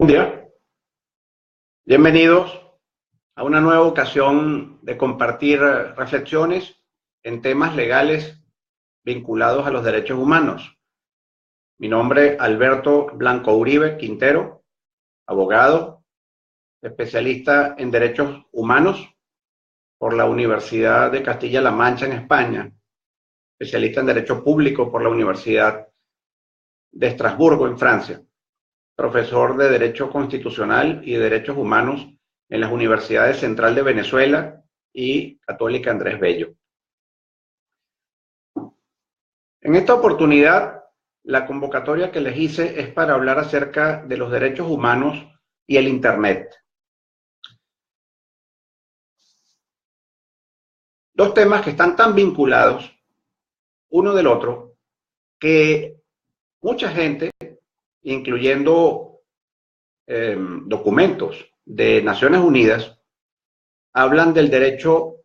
Buen día, bienvenidos a una nueva ocasión de compartir reflexiones en temas legales vinculados a los derechos humanos. Mi nombre es Alberto Blanco Uribe Quintero, abogado, especialista en derechos humanos por la Universidad de Castilla-La Mancha en España, especialista en derecho público por la Universidad de Estrasburgo en Francia, profesor de Derecho Constitucional y de Derechos Humanos en las Universidades Central de Venezuela y Católica Andrés Bello. En esta oportunidad, la convocatoria que les hice es para hablar acerca de los derechos humanos y el Internet. Dos temas que están tan vinculados uno del otro que mucha gente, incluyendo documentos de Naciones Unidas, hablan del derecho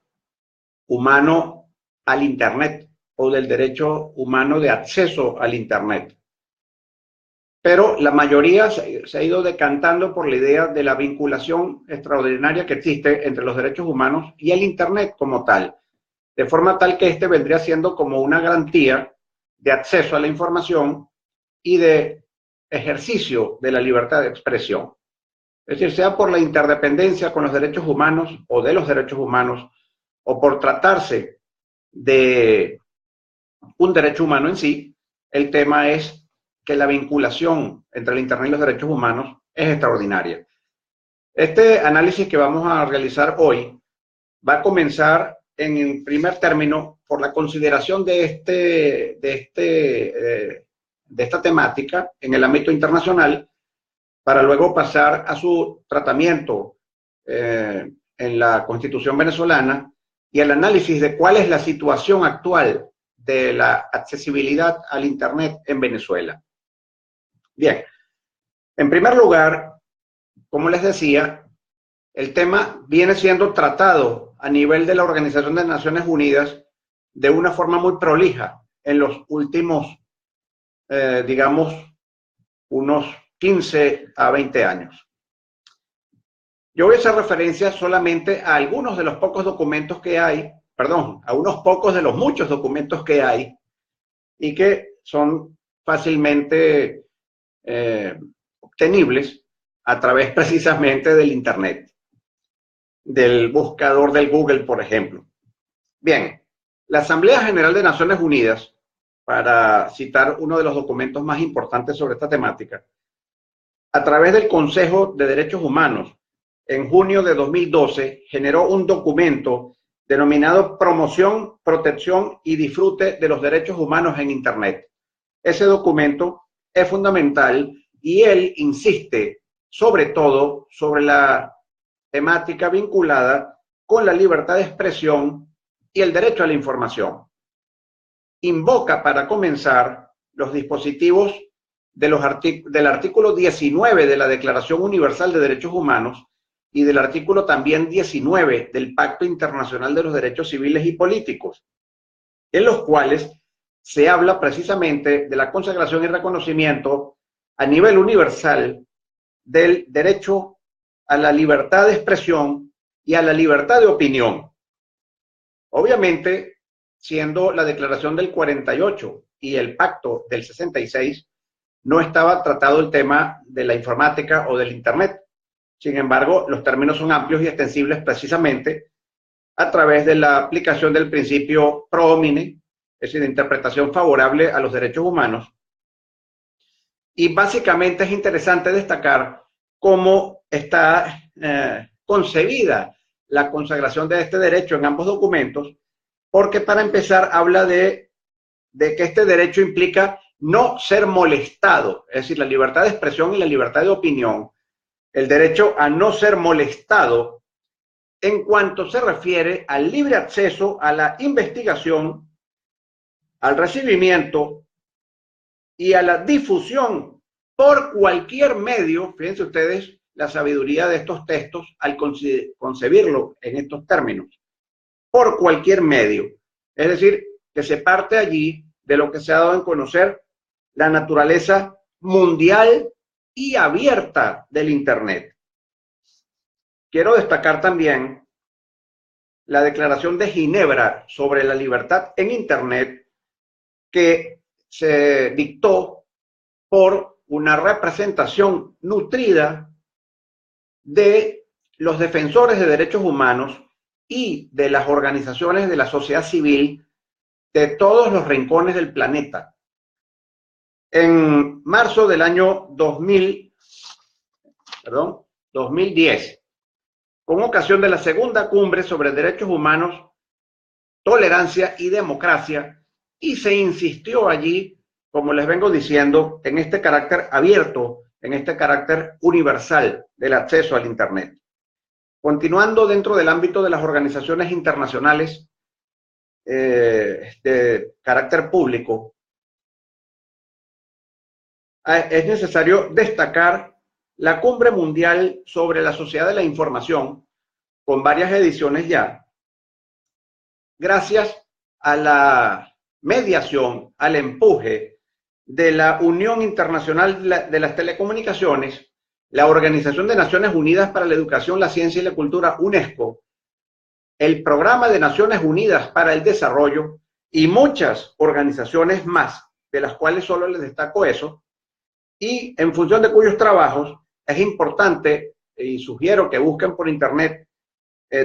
humano al Internet o del derecho humano de acceso al Internet. Pero la mayoría se ha ido decantando por la idea de la vinculación extraordinaria que existe entre los derechos humanos y el Internet como tal, de forma tal que este vendría siendo como una garantía de acceso a la información y de ejercicio de la libertad de expresión. Es decir, sea por la interdependencia con los derechos humanos o de los derechos humanos, o por tratarse de un derecho humano en sí, el tema es que la vinculación entre el Internet y los derechos humanos es extraordinaria. Este análisis que vamos a realizar hoy va a comenzar en primer término por la consideración de esta temática en el ámbito internacional, para luego pasar a su tratamiento en la Constitución venezolana y al análisis de cuál es la situación actual de la accesibilidad al Internet en Venezuela. Bien, en primer lugar, como les decía, el tema viene siendo tratado a nivel de la Organización de Naciones Unidas de una forma muy prolija en los últimos, digamos, unos 15 a 20 años. Yo voy a hacer referencia solamente a algunos de los pocos documentos que hay, a unos pocos de los muchos documentos que hay y que son fácilmente obtenibles a través precisamente del Internet, del buscador del Google, por ejemplo. Bien, la Asamblea General de Naciones Unidas, para citar uno de los documentos más importantes sobre esta temática, a través del Consejo de Derechos Humanos, en junio de 2012, generó un documento denominado Promoción, Protección y Disfrute de los Derechos Humanos en Internet. Ese documento es fundamental y él insiste sobre todo sobre la temática vinculada con la libertad de expresión y el derecho a la información. Invoca para comenzar los dispositivos del artículo 19 de la Declaración Universal de Derechos Humanos y del artículo también 19 del Pacto Internacional de los Derechos Civiles y Políticos, en los cuales se habla precisamente de la consagración y reconocimiento a nivel universal del derecho a la libertad de expresión y a la libertad de opinión. Obviamente, siendo la Declaración del 48 y el Pacto del 66, no estaba tratado el tema de la informática o del Internet. Sin embargo, los términos son amplios y extensibles precisamente a través de la aplicación del principio pro homine, es decir, de interpretación favorable a los derechos humanos. Y básicamente es interesante destacar cómo está concebida la consagración de este derecho en ambos documentos, porque para empezar habla de que este derecho implica no ser molestado, es decir, la libertad de expresión y la libertad de opinión, el derecho a no ser molestado en cuanto se refiere al libre acceso a la investigación, al recibimiento y a la difusión por cualquier medio. Fíjense ustedes la sabiduría de estos textos al concebirlo en estos términos, por cualquier medio. Es decir, que se parte allí de lo que se ha dado en conocer la naturaleza mundial y abierta del Internet. Quiero destacar también la Declaración de Ginebra sobre la libertad en Internet, que se dictó por una representación nutrida de los defensores de derechos humanos y de las organizaciones de la sociedad civil de todos los rincones del planeta. En marzo del año 2010, con ocasión de la segunda cumbre sobre derechos humanos, tolerancia y democracia, y se insistió allí, como les vengo diciendo, en este carácter abierto, en este carácter universal del acceso al Internet. Continuando dentro del ámbito de las organizaciones internacionales de carácter público, es necesario destacar la Cumbre Mundial sobre la Sociedad de la Información, con varias ediciones ya, gracias a la mediación, al empuje de la Unión Internacional de las Telecomunicaciones, la Organización de Naciones Unidas para la Educación, la Ciencia y la Cultura, UNESCO, el Programa de Naciones Unidas para el Desarrollo y muchas organizaciones más, de las cuales solo les destaco eso, y en función de cuyos trabajos es importante, y sugiero que busquen por internet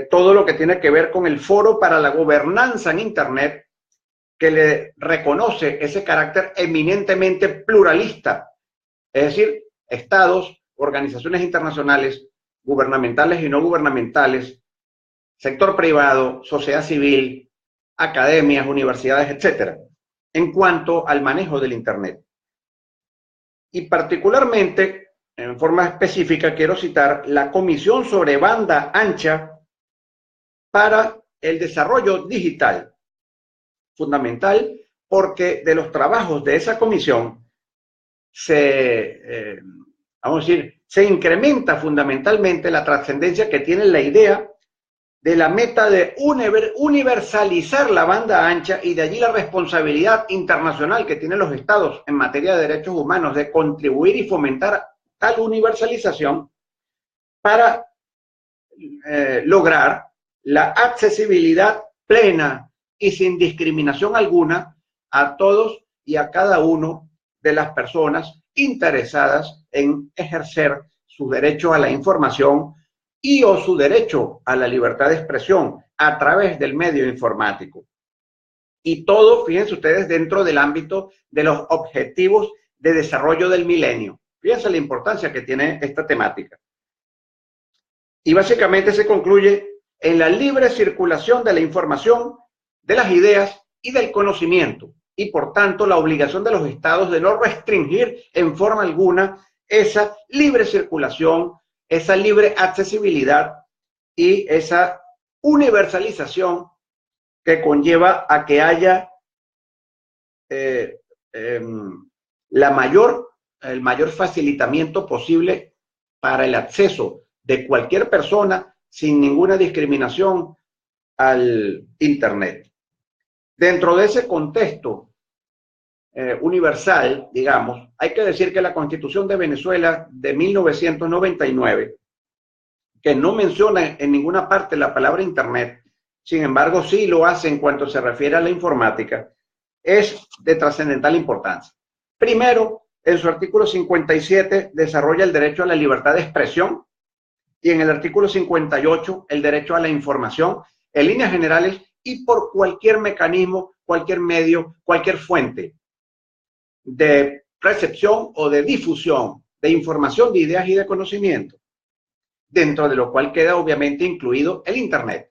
todo lo que tiene que ver con el Foro para la Gobernanza en Internet, que le reconoce ese carácter eminentemente pluralista, es decir, estados, organizaciones internacionales, gubernamentales y no gubernamentales, sector privado, sociedad civil, academias, universidades, etcétera, en cuanto al manejo del Internet. Y particularmente, en forma específica, quiero citar la Comisión sobre Banda Ancha para el Desarrollo Digital, fundamental porque de los trabajos de esa comisión se incrementa fundamentalmente la trascendencia que tiene la idea de la meta de universalizar la banda ancha y de allí la responsabilidad internacional que tienen los estados en materia de derechos humanos de contribuir y fomentar tal universalización para lograr la accesibilidad plena y sin discriminación alguna a todos y a cada uno de las personas interesadas en ejercer su derecho a la información y o su derecho a la libertad de expresión a través del medio informático. Y todo, fíjense ustedes, dentro del ámbito de los objetivos de desarrollo del milenio. Fíjense la importancia que tiene esta temática. Y básicamente se concluye en la libre circulación de la información, de las ideas y del conocimiento, y por tanto la obligación de los estados de no restringir en forma alguna esa libre circulación, esa libre accesibilidad y esa universalización que conlleva a que haya el mayor facilitamiento posible para el acceso de cualquier persona sin ninguna discriminación al Internet. Dentro de ese contexto universal, digamos, hay que decir que la Constitución de Venezuela de 1999, que no menciona en ninguna parte la palabra Internet, sin embargo sí lo hace en cuanto se refiere a la informática, es de trascendental importancia. Primero, en su artículo 57 desarrolla el derecho a la libertad de expresión y en el artículo 58 el derecho a la información en líneas generales y por cualquier mecanismo, cualquier medio, cualquier fuente de recepción o de difusión de información, de ideas y de conocimiento, dentro de lo cual queda obviamente incluido el Internet.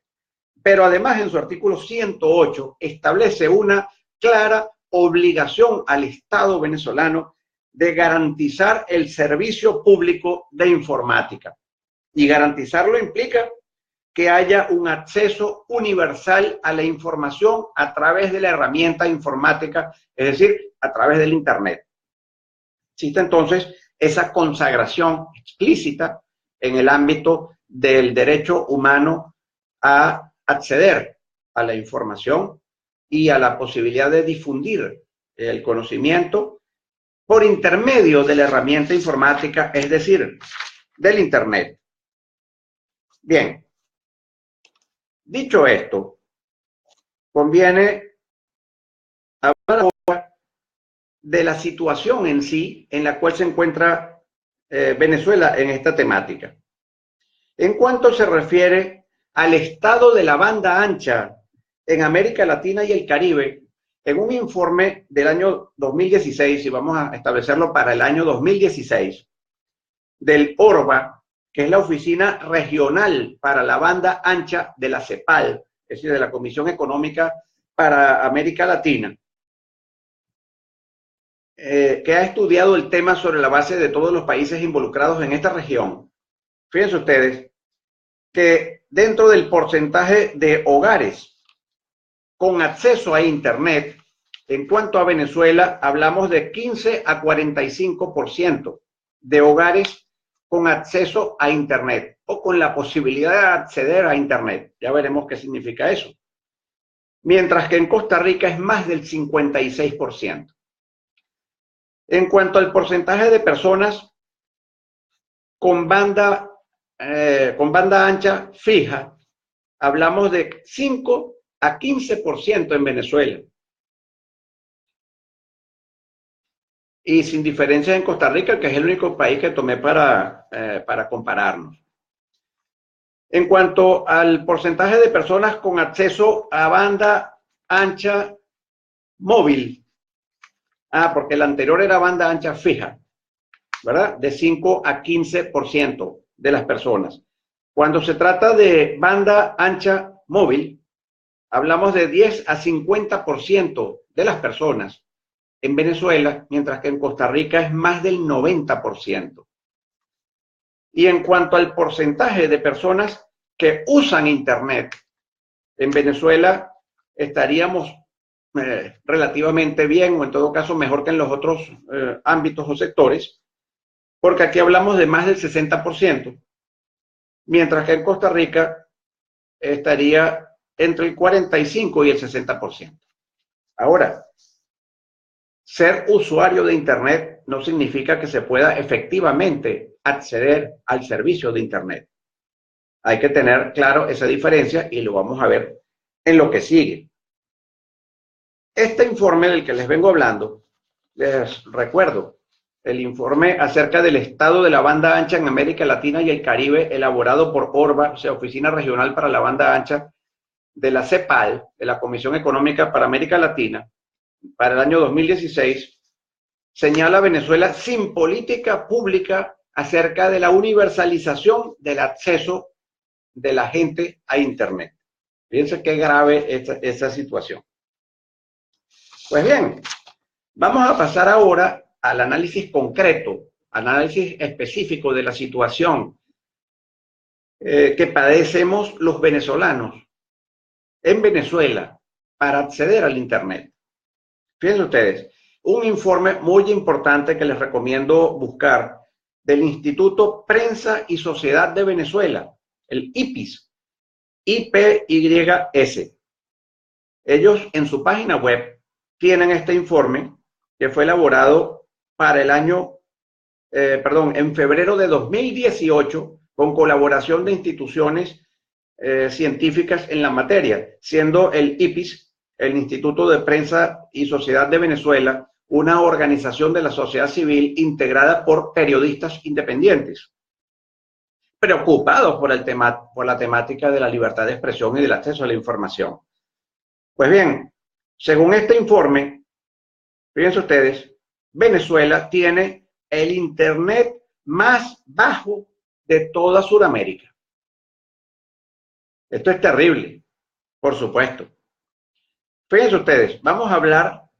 Pero además en su artículo 108 establece una clara obligación al Estado venezolano de garantizar el servicio público de informática. Y garantizarlo implica que haya un acceso universal a la información a través de la herramienta informática, es decir, a través del Internet. Existe entonces esa consagración explícita en el ámbito del derecho humano a acceder a la información y a la posibilidad de difundir el conocimiento por intermedio de la herramienta informática, es decir, del Internet. Bien, dicho esto, conviene hablar ahora de la situación en sí en la cual se encuentra Venezuela en esta temática. En cuanto se refiere al estado de la banda ancha en América Latina y el Caribe, en un informe del año 2016, y vamos a establecerlo para el año 2016, del ORBA, que es la Oficina Regional para la Banda Ancha de la CEPAL, es decir, de la Comisión Económica para América Latina, que ha estudiado el tema sobre la base de todos los países involucrados en esta región. Fíjense ustedes que dentro del porcentaje de hogares con acceso a Internet, en cuanto a Venezuela, hablamos de 15 a 45% de hogares con acceso a Internet o con la posibilidad de acceder a Internet. Ya veremos qué significa eso. Mientras que en Costa Rica es más del 56%. En cuanto al porcentaje de personas con banda ancha fija, hablamos de 5 a 15% en Venezuela. Y sin diferencias en Costa Rica, que es el único país que tomé para compararnos. En cuanto al porcentaje de personas con acceso a banda ancha móvil, porque el anterior era banda ancha fija, ¿verdad? De 5 a 15% de las personas. Cuando se trata de banda ancha móvil, hablamos de 10 a 50% de las personas en Venezuela, mientras que en Costa Rica es más del 90%. Y en cuanto al porcentaje de personas que usan Internet, en Venezuela estaríamos relativamente bien, o en todo caso mejor que en los otros ámbitos o sectores, porque aquí hablamos de más del 60%, mientras que en Costa Rica estaría entre el 45 y el 60%. Ahora, ser usuario de Internet no significa que se pueda efectivamente acceder al servicio de Internet. Hay que tener claro esa diferencia y lo vamos a ver en lo que sigue. Este informe del que les vengo hablando, les recuerdo, el informe acerca del estado de la banda ancha en América Latina y el Caribe, elaborado por ORBA, o sea, Oficina Regional para la Banda Ancha de la CEPAL, de la Comisión Económica para América Latina, para el año 2016, señala a Venezuela sin política pública acerca de la universalización del acceso de la gente a Internet. Fíjense qué grave esa situación. Pues bien, vamos a pasar ahora al análisis concreto, análisis específico de la situación que padecemos los venezolanos en Venezuela para acceder al Internet. Fíjense ustedes, un informe muy importante que les recomiendo buscar del Instituto Prensa y Sociedad de Venezuela, el IPIS, IPYS. Ellos en su página web tienen este informe que fue elaborado para el año, en febrero de 2018, con colaboración de instituciones científicas en la materia, siendo el IPIS, el Instituto de Prensa y Sociedad de Venezuela, una organización de la sociedad civil integrada por periodistas independientes, preocupados por la temática de la libertad de expresión y del acceso a la información. Pues bien, según este informe, fíjense ustedes, Venezuela tiene el Internet más bajo de toda Sudamérica. Esto es terrible, por supuesto. Fíjense ustedes, vamos a hablar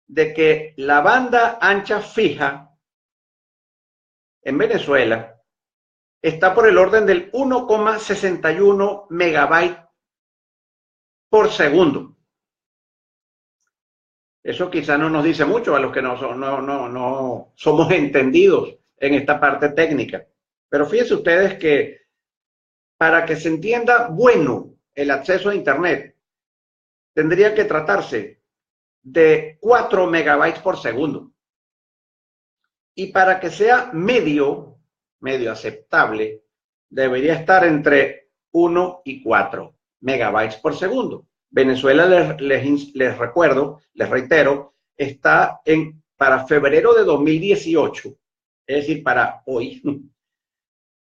de que la banda ancha fija en Venezuela está por el orden del 1,61 megabytes por segundo. Eso quizá no nos dice mucho a los que no somos entendidos en esta parte técnica. Pero fíjense ustedes que para que se entienda bueno el acceso a Internet, tendría que tratarse de 4 megabytes por segundo. Y para que sea medio aceptable, debería estar entre 1 y 4 megabytes por segundo. Venezuela, les recuerdo, les reitero, está para febrero de 2018, es decir, para hoy,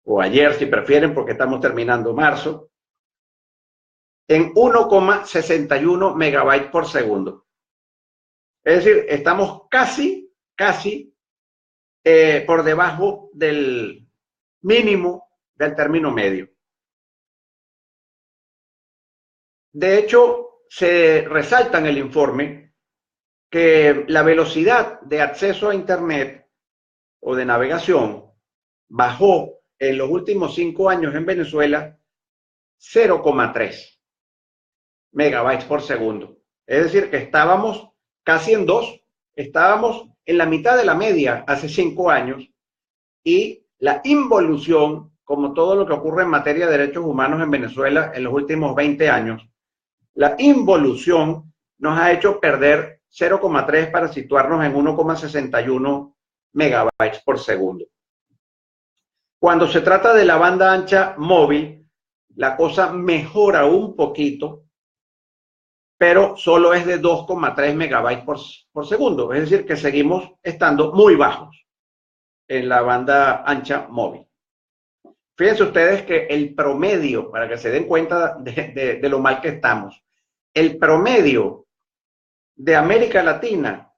o ayer si prefieren, porque estamos terminando marzo, en 1,61 megabytes por segundo. Es decir, estamos casi por debajo del mínimo del término medio. De hecho, se resalta en el informe que la velocidad de acceso a Internet o de navegación bajó en los últimos 5 años en Venezuela 0,3 megabytes por segundo. Es decir, que estábamos casi en 2, estábamos en la mitad de la media hace 5 años y la involución, como todo lo que ocurre en materia de derechos humanos en Venezuela en los últimos 20 años, la involución nos ha hecho perder 0,3 para situarnos en 1,61 megabytes por segundo. Cuando se trata de la banda ancha móvil, la cosa mejora un poquito, pero solo es de 2,3 megabytes por segundo. Es decir, que seguimos estando muy bajos en la banda ancha móvil. Fíjense ustedes que el promedio, para que se den cuenta de lo mal que estamos, el promedio de América Latina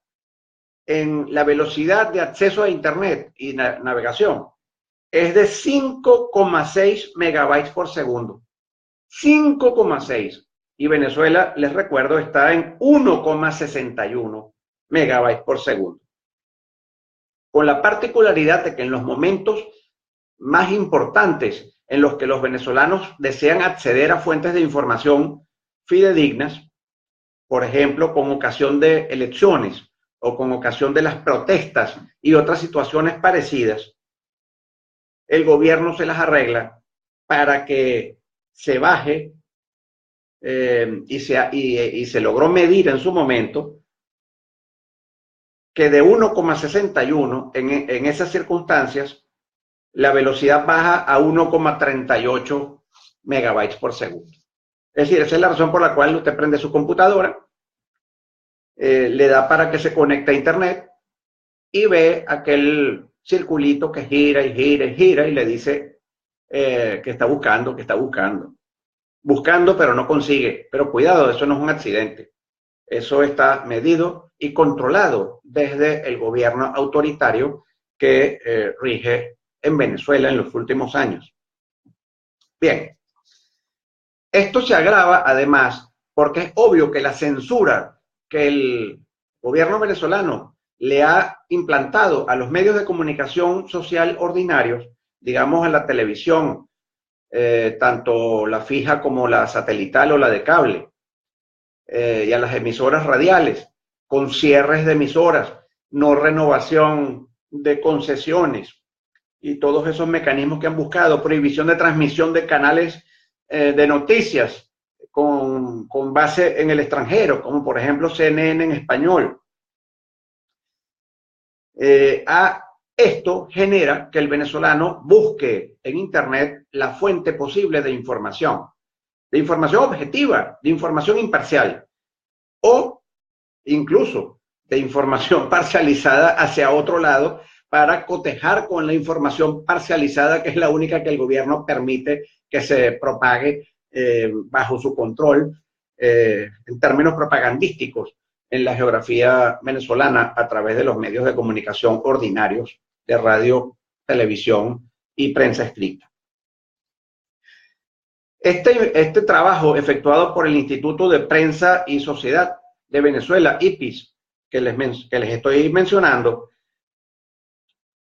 en la velocidad de acceso a Internet y navegación es de 5,6 megabytes por segundo. 5,6. Y Venezuela, les recuerdo, está en 1,61 megabytes por segundo. Con la particularidad de que en los momentos más importantes en los que los venezolanos desean acceder a fuentes de información fidedignas, por ejemplo, con ocasión de elecciones o con ocasión de las protestas y otras situaciones parecidas, el gobierno se las arregla para que se baje y se logró medir en su momento que de 1,61 en esas circunstancias la velocidad baja a 1,38 megabytes por segundo. Es decir, esa es la razón por la cual usted prende su computadora, le da para que se conecte a Internet y ve aquel circulito que gira y gira y gira y le dice que está buscando, pero no consigue. Pero cuidado, eso no es un accidente. Eso está medido y controlado desde el gobierno autoritario que rige en Venezuela en los últimos años. Bien, esto se agrava además porque es obvio que la censura que el gobierno venezolano le ha implantado a los medios de comunicación social ordinarios, digamos a la televisión, tanto la fija como la satelital o la de cable, y a las emisoras radiales, con cierres de emisoras, no renovación de concesiones y todos esos mecanismos que han buscado, prohibición de transmisión de canales de noticias con base en el extranjero, como por ejemplo CNN en español. Esto genera que el venezolano busque en Internet la fuente posible de información objetiva, de información imparcial o incluso de información parcializada hacia otro lado para cotejar con la información parcializada, que es la única que el gobierno permite que se propague bajo su control en términos propagandísticos en la geografía venezolana a través de los medios de comunicación ordinarios de radio, televisión y prensa escrita. Este trabajo efectuado por el Instituto de Prensa y Sociedad de Venezuela, IPIS, que les estoy mencionando,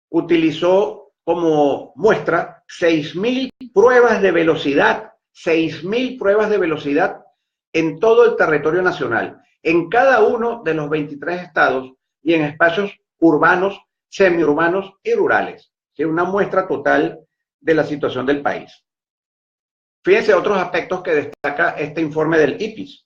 utilizó como muestra 6.000 pruebas de velocidad, 6.000 pruebas de velocidad en todo el territorio nacional, en cada uno de los 23 estados y en espacios urbanos, semiurbanos y rurales. ¿Sí? Una muestra total de la situación del país. Fíjense otros aspectos que destaca este informe del IPIS.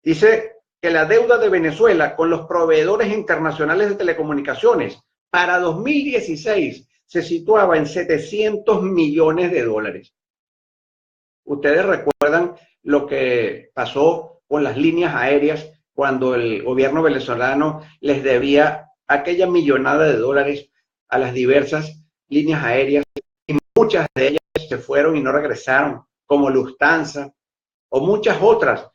Dice que la deuda de Venezuela con los proveedores internacionales de telecomunicaciones para 2016 se situaba en 700 millones de dólares. Ustedes recuerdan lo que pasó con las líneas aéreas cuando el gobierno venezolano les debía aquella millonada de dólares a las diversas líneas aéreas, y muchas de ellas se fueron y no regresaron, como Lufthansa o muchas otras.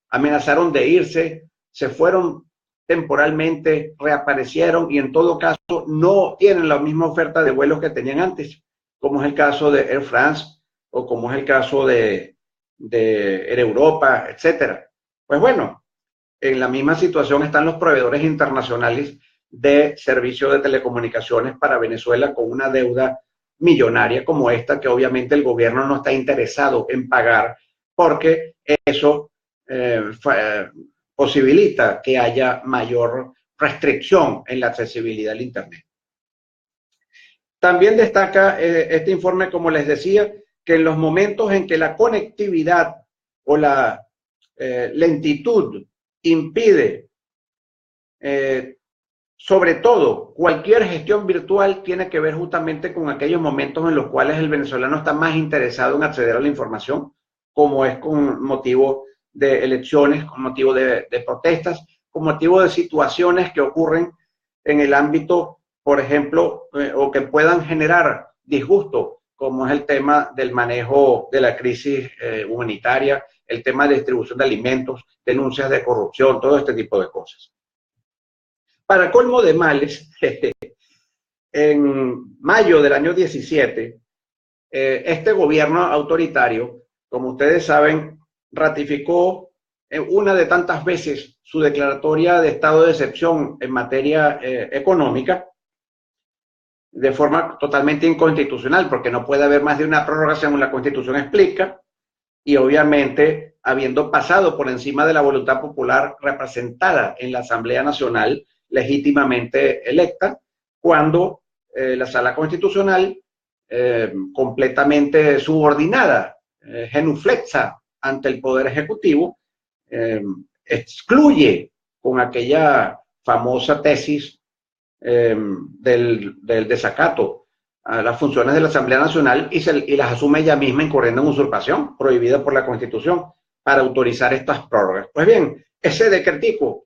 Amenazaron de irse, se fueron temporalmente, reaparecieron y en todo caso no tienen la misma oferta de vuelos que tenían antes, como es el caso de Air France o como es el caso de Air Europa, etcétera. Pues bueno, en la misma situación están los proveedores internacionales de servicios de telecomunicaciones para Venezuela con una deuda millonaria como esta, que obviamente el gobierno no está interesado en pagar, porque eso posibilita que haya mayor restricción en la accesibilidad al Internet. También destaca este informe, como les decía, que en los momentos en que la conectividad o la lentitud impide, sobre todo, cualquier gestión virtual, tiene que ver justamente con aquellos momentos en los cuales el venezolano está más interesado en acceder a la información, como es con motivo de elecciones, con motivo de protestas, con motivo de situaciones que ocurren en el ámbito, por ejemplo, o que puedan generar disgusto, como es el tema del manejo de la crisis humanitaria, el tema de distribución de alimentos, denuncias de corrupción, todo este tipo de cosas. Para colmo de males, en mayo del año 17, este gobierno autoritario, como ustedes saben, ratificó una de tantas veces su declaratoria de estado de excepción en materia económica, de forma totalmente inconstitucional, porque no puede haber más de una prórroga según la Constitución explica, y obviamente habiendo pasado por encima de la voluntad popular representada en la Asamblea Nacional legítimamente electa, cuando la Sala Constitucional, completamente subordinada, genuflexa ante el Poder Ejecutivo, excluye con aquella famosa tesis del desacato a las funciones de la Asamblea Nacional y las asume ella misma incurriendo en usurpación prohibida por la Constitución para autorizar estas prórrogas. Pues bien, ese decretico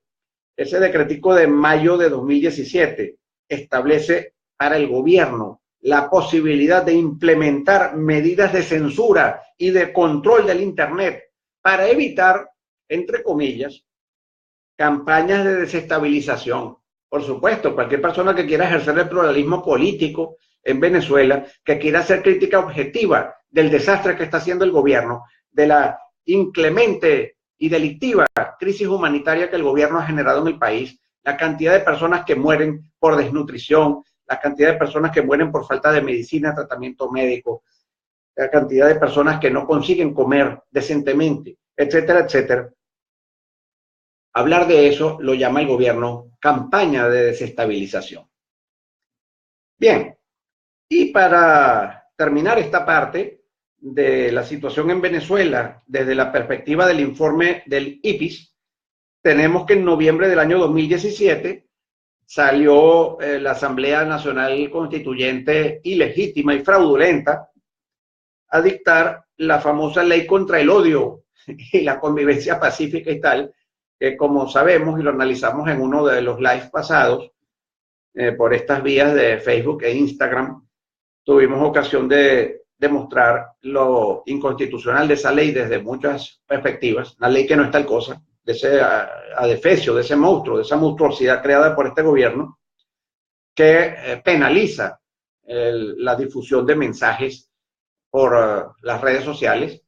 de mayo de 2017 establece para el gobierno la posibilidad de implementar medidas de censura y de control del Internet para evitar, entre comillas, campañas de desestabilización. Por supuesto, cualquier persona que quiera ejercer el pluralismo político en Venezuela, que quiera hacer crítica objetiva del desastre que está haciendo el gobierno, de la inclemente y delictiva crisis humanitaria que el gobierno ha generado en el país, la cantidad de personas que mueren por desnutrición, la cantidad de personas que mueren por falta de medicina, tratamiento médico, la cantidad de personas que no consiguen comer decentemente, etcétera, etcétera. Hablar de eso lo llama el gobierno campaña de desestabilización. Bien, y para terminar esta parte de la situación en Venezuela desde la perspectiva del informe del IPIS, tenemos que en noviembre del año 2017 salió la Asamblea Nacional Constituyente ilegítima y fraudulenta a dictar la famosa ley contra el odio y la convivencia pacífica y tal, que como sabemos y lo analizamos en uno de los lives pasados, por estas vías de Facebook e Instagram, tuvimos ocasión de demostrar lo inconstitucional de esa ley desde muchas perspectivas, una ley que no es tal cosa, de ese adefesio, de ese monstruo, de esa monstruosidad creada por este gobierno, que penaliza la difusión de mensajes por las redes sociales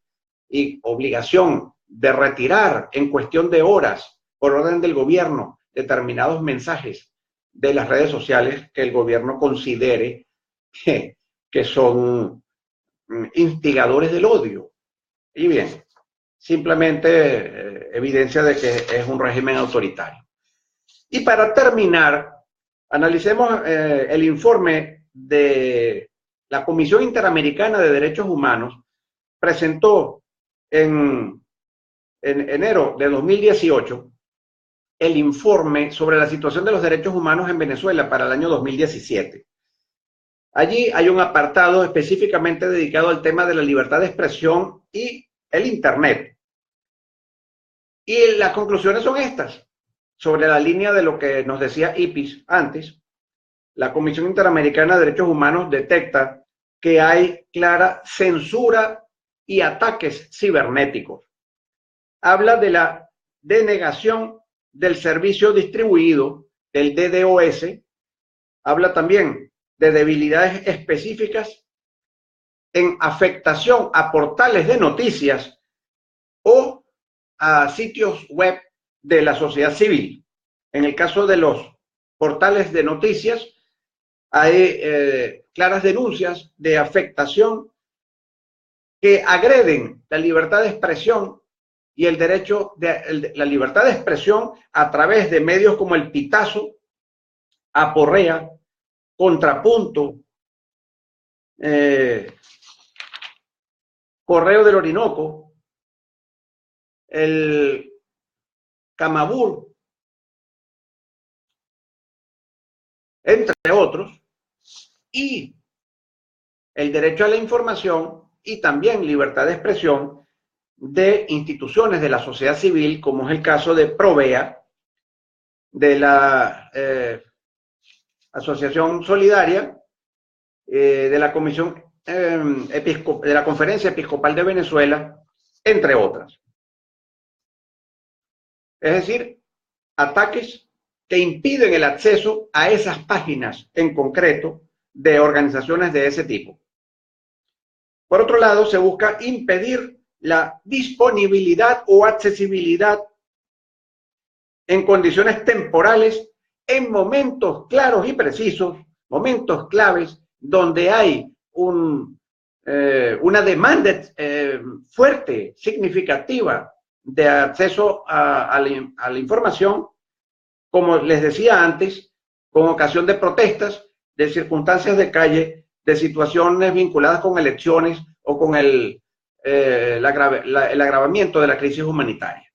y obligación de retirar en cuestión de horas, por orden del gobierno, determinados mensajes de las redes sociales que el gobierno considere que son instigadores del odio. Y bien, simplemente evidencia de que es un régimen autoritario. Y para terminar, analicemos el informe de la Comisión Interamericana de Derechos Humanos, presentó en enero de 2018 el informe sobre la situación de los derechos humanos en Venezuela para el año 2017. Allí hay un apartado específicamente dedicado al tema de la libertad de expresión y el Internet. Y las conclusiones son estas, sobre la línea de lo que nos decía IPIS antes. La Comisión Interamericana de Derechos Humanos detecta que hay clara censura y ataques cibernéticos. Habla de la denegación del servicio distribuido, del DDoS. Habla también de debilidades específicas en afectación a portales de noticias o a sitios web de la sociedad civil. En el caso de los portales de noticias, hay claras denuncias de afectación que agreden la libertad de expresión y el derecho de la libertad de expresión a través de medios como el Pitazo, Aporrea, Contrapunto, Correo del Orinoco, el Camabur, entre otros, y el derecho a la información y también libertad de expresión de instituciones de la sociedad civil, como es el caso de Provea, de la Asociación Solidaria, de la Comisión de la Conferencia Episcopal de Venezuela, entre otras. Es decir, ataques que impiden el acceso a esas páginas en concreto de organizaciones de ese tipo. Por otro lado, se busca impedir la disponibilidad o accesibilidad en condiciones temporales en momentos claros y precisos, momentos claves donde hay una demanda fuerte, significativa de acceso a la información, como les decía antes, con ocasión de protestas, de circunstancias de calle, de situaciones vinculadas con elecciones o con el agravamiento de la crisis humanitaria.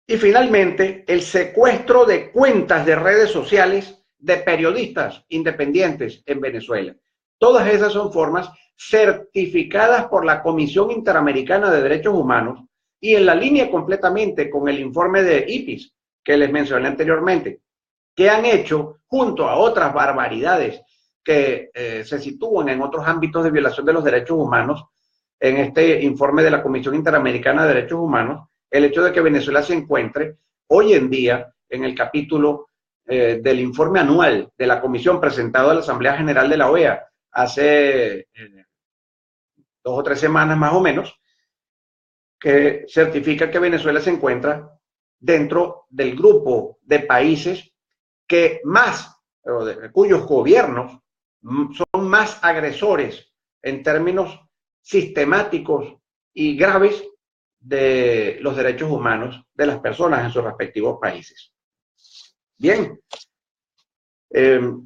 Y finalmente, el secuestro de cuentas de redes sociales de periodistas independientes en Venezuela. Todas esas son formas certificadas por la Comisión Interamericana de Derechos Humanos y en la línea completamente con el informe de IPIS que les mencioné anteriormente, que han hecho junto a otras barbaridades que se sitúan en otros ámbitos de violación de los derechos humanos. En este informe de la Comisión Interamericana de Derechos Humanos, el hecho de que Venezuela se encuentre hoy en día en el capítulo del informe anual de la Comisión presentado a la Asamblea General de la OEA hace 2 o 3 semanas más o menos, que certifica que Venezuela se encuentra dentro del grupo de países que cuyos gobiernos son más agresores en términos sistemáticos y graves de los derechos humanos de las personas en sus respectivos países. Bien,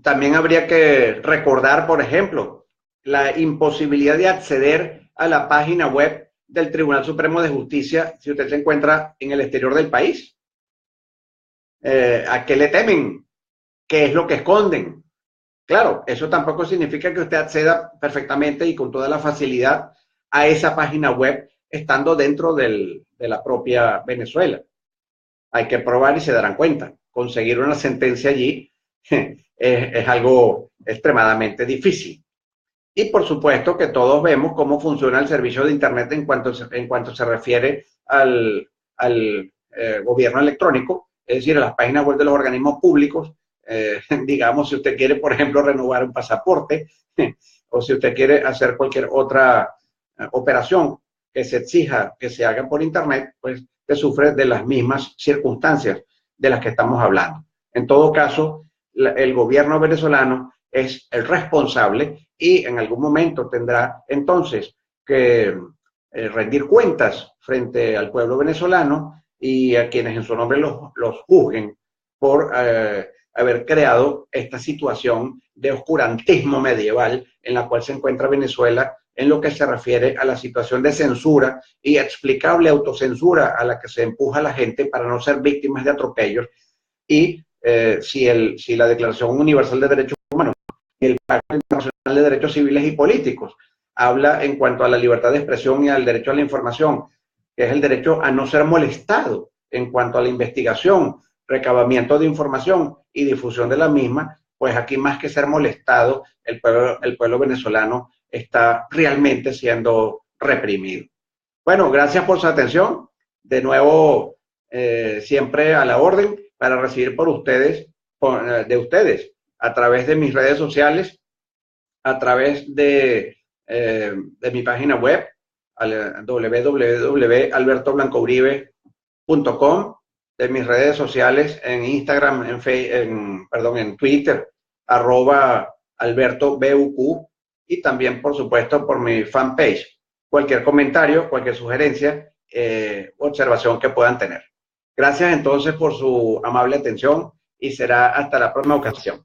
también habría que recordar, por ejemplo, la imposibilidad de acceder a la página web del Tribunal Supremo de Justicia si usted se encuentra en el exterior del país. ¿A qué le temen? ¿Qué es lo que esconden? Claro, eso tampoco significa que usted acceda perfectamente y con toda la facilidad a esa página web estando dentro de la propia Venezuela. Hay que probar y se darán cuenta. Conseguir una sentencia allí es algo extremadamente difícil. Y por supuesto que todos vemos cómo funciona el servicio de Internet en cuanto se refiere al gobierno electrónico, es decir, a las páginas web de los organismos públicos. Digamos, si usted quiere, por ejemplo, renovar un pasaporte o si usted quiere hacer cualquier otra operación que se exija que se haga por Internet, pues se sufre de las mismas circunstancias de las que estamos hablando. En todo caso, el gobierno venezolano es el responsable y en algún momento tendrá entonces que rendir cuentas frente al pueblo venezolano y a quienes en su nombre los juzguen por haber creado esta situación de oscurantismo medieval en la cual se encuentra Venezuela en lo que se refiere a la situación de censura y explicable autocensura a la que se empuja a la gente para no ser víctimas de atropellos. Y si la Declaración Universal de Derechos Humanos y el Pacto Internacional de Derechos Civiles y Políticos habla en cuanto a la libertad de expresión y al derecho a la información, que es el derecho a no ser molestado en cuanto a la investigación, recabamiento de información y difusión de la misma, pues aquí más que ser molestado, el pueblo venezolano está realmente siendo reprimido. Bueno, gracias por su atención. De nuevo, siempre a la orden para recibir de ustedes a través de mis redes sociales, a través de mi página web, www.albertoblancouribe.com, de mis redes sociales en Instagram, en Twitter, @AlbertoBUQ, y también, por supuesto, por mi fanpage. Cualquier comentario, cualquier sugerencia, observación que puedan tener. Gracias entonces por su amable atención y será hasta la próxima ocasión.